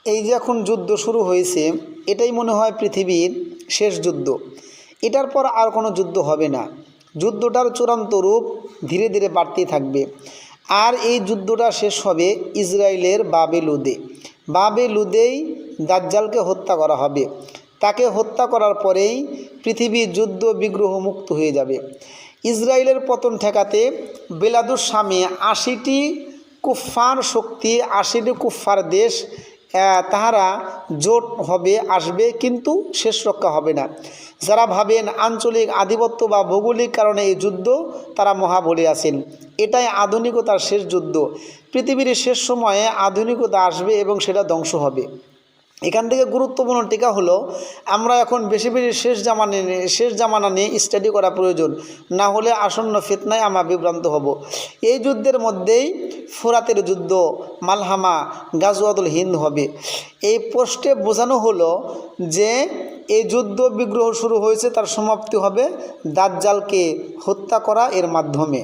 এই যে এখন যুদ্ধ শুরু হয়েছে, এটাই মনে হয় পৃথিবীর শেষ যুদ্ধ। এটার পর আর কোনো যুদ্ধ হবে না। যুদ্ধটার চূড়ান্ত রূপ ধীরে ধীরে বাড়তেই থাকবে। আর এই যুদ্ধটা শেষ হবে ইসরায়েলের বাবেলুদেই দাজ্জালকে হত্যা করা হবে। তাকে হত্যা করার পরেই পৃথিবী যুদ্ধ বিগ্রহ মুক্ত হয়ে যাবে। ইসরায়েলের পতন ঠেকাতে বেলাদুস শামে 80টি কুফফার শক্তি, 80টি কুফফার দেশ তাহারা জোট হবে, আসবে, কিন্তু শেষ রক্ষা হবে না। যারা ভাবেন আঞ্চলিক আধিপত্য বা ভৌগোলিক কারণে এই যুদ্ধ, তারা মহা ভুলে আছেন। এটাই আধুনিকতার শেষ যুদ্ধ। পৃথিবীর শেষ সময়ে আধুনিকতা আসবে এবং সেটা ধ্বংস হবে। এখান থেকে গুরুত্বপূর্ণ টিকা হলো, আমরা এখন বেশি বেশি শেষ জামানা নিয়ে স্টাডি করা প্রয়োজন, না হলে আসন্ন ফিতনায় আমরা বিভ্রান্ত হব। এই যুদ্ধের মধ্যেই ফোরাতের যুদ্ধ, মালহামা, গাজওয়াতুল হিন্দ হবে। এই পোস্টে বোঝানো হলো যে এই যুদ্ধ বিগ্রহ শুরু হয়েছে, তার সমাপ্তি হবে দাজ্জালকে হত্যা করা এর মাধ্যমে।